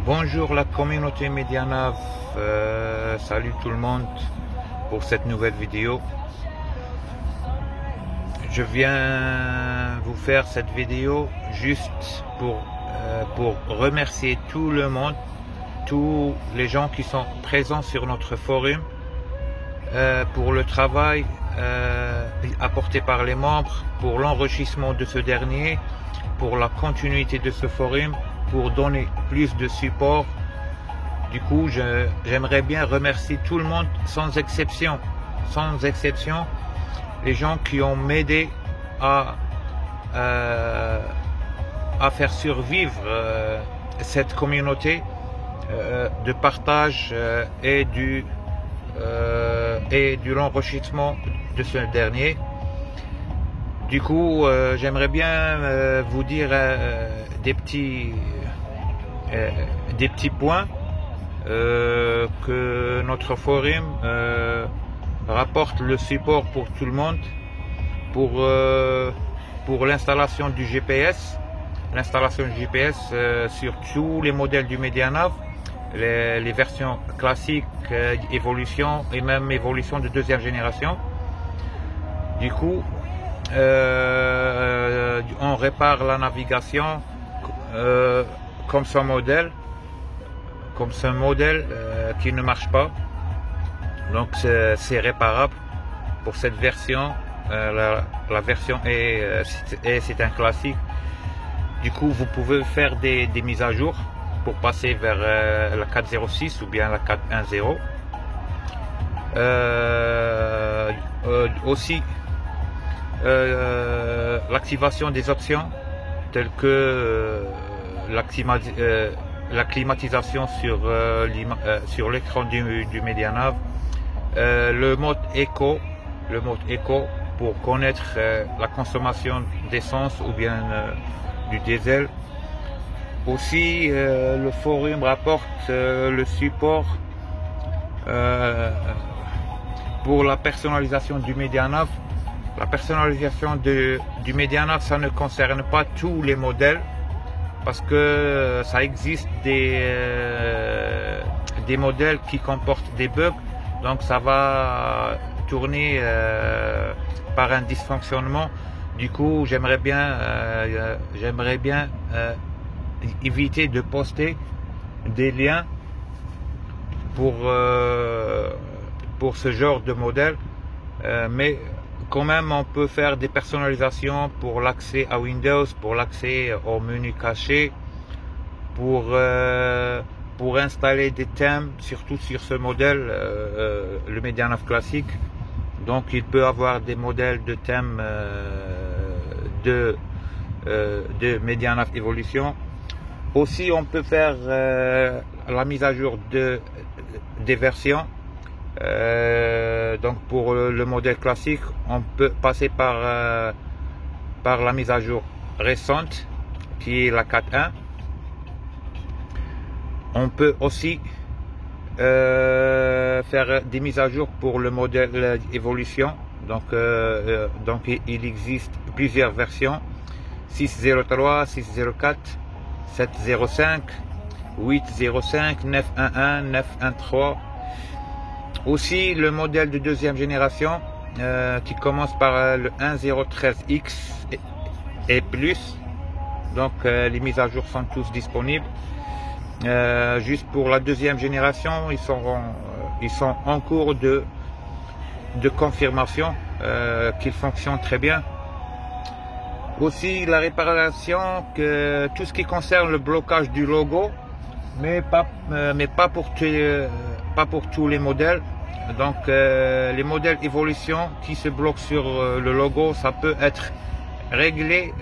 Bonjour la communauté Medianav, salut tout le monde pour cette nouvelle vidéo. Je viens vous faire cette vidéo juste pour remercier tout le monde, tous les gens qui sont présents sur notre forum, pour le travail apporté par les membres, pour l'enrichissement de ce dernier, pour la continuité de ce forum, pour donner plus de support. Du coup, j'aimerais bien remercier tout le monde sans exception, les gens qui ont m'aidé à faire survivre cette communauté de partage et de l'enrichissement de ce dernier. Du coup, j'aimerais bien vous dire des petits points que notre forum rapporte le support pour tout le monde, pour l'installation du GPS, sur tous les modèles du Medianav, les versions classiques, évolution et même évolution de deuxième génération. Du coup, on répare la navigation comme ce modèle qui ne marche pas. Donc c'est réparable pour cette version. La version c'est un classique. Du coup, vous pouvez faire des mises à jour pour passer vers la 4.06 ou bien la 4.1.0. Aussi l'activation des options telles que la climatisation sur l'écran du Medianav, le mode éco pour connaître la consommation d'essence ou bien du diesel. Aussi, le forum rapporte le support pour la personnalisation du Medianav. La personnalisation du Medianav, ça ne concerne pas tous les modèles, parce que ça existe des modèles qui comportent des bugs, donc ça va tourner par un dysfonctionnement. Du coup, j'aimerais bien éviter de poster des liens pour ce genre de modèle, mais quand même on peut faire des personnalisations pour l'accès à Windows, pour l'accès au menu caché, pour installer des thèmes, surtout sur ce modèle, le Medianav classique. Donc il peut avoir des modèles de thèmes de Medianav Evolution. Aussi, on peut faire la mise à jour des versions. Donc pour le modèle classique, on peut passer par la mise à jour récente qui est la 4.1. On peut aussi faire des mises à jour pour le modèle évolution. Donc il existe plusieurs versions: 6.03, 6.04, 7.05, 8.05, 9.11, 9.13. Aussi le modèle de deuxième génération qui commence par le 1.013X et plus. Donc les mises à jour sont tous disponibles. Juste pour la deuxième génération, ils sont en cours de confirmation qu'ils fonctionnent très bien. Aussi la réparation, tout ce qui concerne le blocage du logo, mais pas pour tous les modèles. Donc les modèles évolution qui se bloquent sur le logo, ça peut être réglé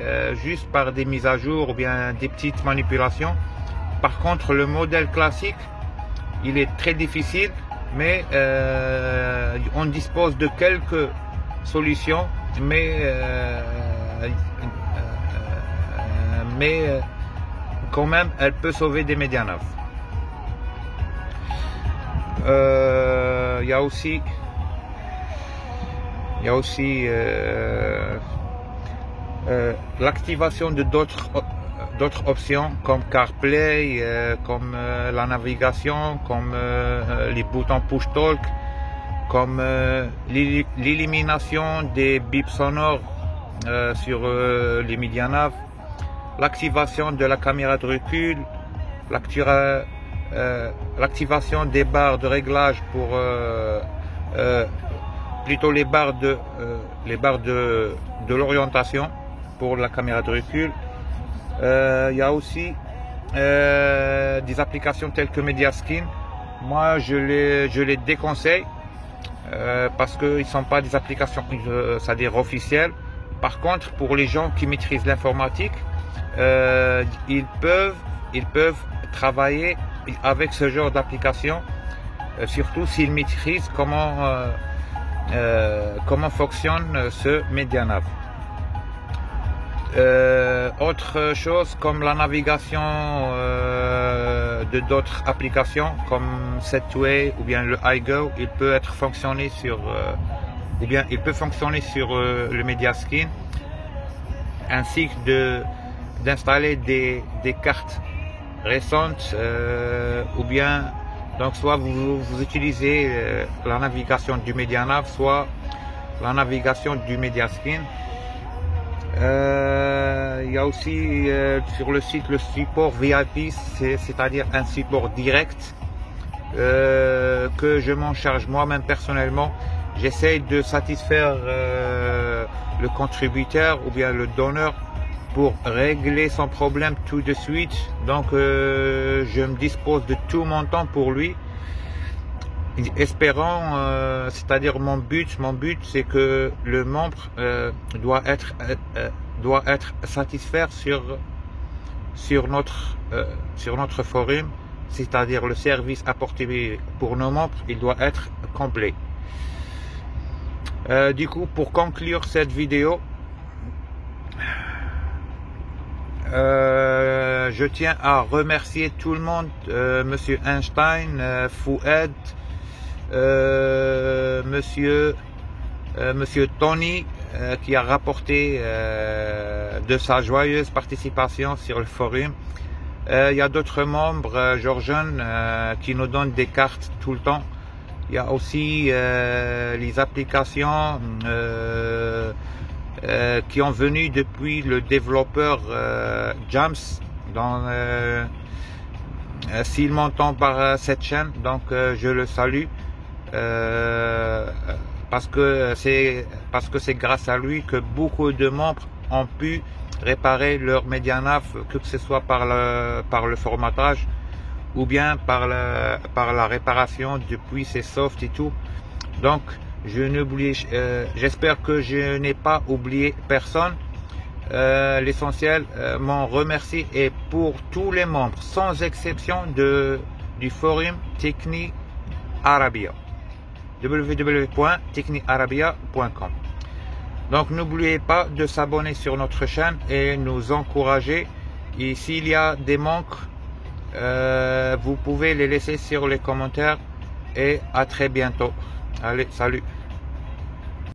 juste par des mises à jour ou bien des petites manipulations. Par contre, le modèle classique, il est très difficile, mais on dispose de quelques solutions, mais quand même, elle peut sauver des Medianav. Il y a aussi l'activation de d'autres options comme CarPlay, comme la navigation, comme les boutons Push Talk, comme l'élimination des bips sonores sur les MediaNav, l'activation de la caméra de recul, l'activation des barres de réglage pour plutôt les barres de l'orientation pour la caméra de recul. Il y a aussi des applications telles que Mediaskin. Moi je les déconseille parce qu'ils ne sont pas des applications c'est-à-dire officielles. Par contre, pour les gens qui maîtrisent l'informatique, ils peuvent travailler avec ce genre d'application, surtout s'ils maîtrisent comment fonctionne ce MediaNav. Autre chose comme la navigation de d'autres applications comme Setway ou bien le iGo, il peut fonctionner sur le Mediaskin, ainsi que d'installer des cartes récentes ou bien donc soit vous utilisez la navigation du MediaNav, soit la navigation du Mediaskin. Il y a aussi sur le site le support VIP, c'est-à-dire un support direct que je m'en charge moi-même personnellement. J'essaye de satisfaire le contributeur ou bien le donneur pour régler son problème tout de suite. Donc je me dispose de tout mon temps pour lui, espérant, c'est-à-dire mon but c'est que le membre doit être satisfait sur notre forum, c'est-à-dire le service apporté pour nos membres, il doit être complet. Du coup, pour conclure cette vidéo, je tiens à remercier tout le monde, Monsieur Einstein, Fouad, Monsieur Tony, qui a rapporté de sa joyeuse participation sur le forum. Il y a d'autres membres, Georgian, qui nous donnent des cartes tout le temps. Il y a aussi les applications qui ont venu depuis le développeur James. S'il m'entend par cette chaîne, donc je le salue parce que c'est grâce à lui que beaucoup de membres ont pu réparer leur MediaNav, que ce soit par le formatage ou bien par la réparation depuis ses softs et tout. Donc j'espère que je n'ai pas oublié personne. L'essentiel, mon remercie est pour tous les membres sans exception du forum Techni Arabia, www.techniarabia.com. Donc n'oubliez pas de s'abonner sur notre chaîne et nous encourager. Et s'il y a des manques, vous pouvez les laisser sur les commentaires. Et à très bientôt. Allez, salut.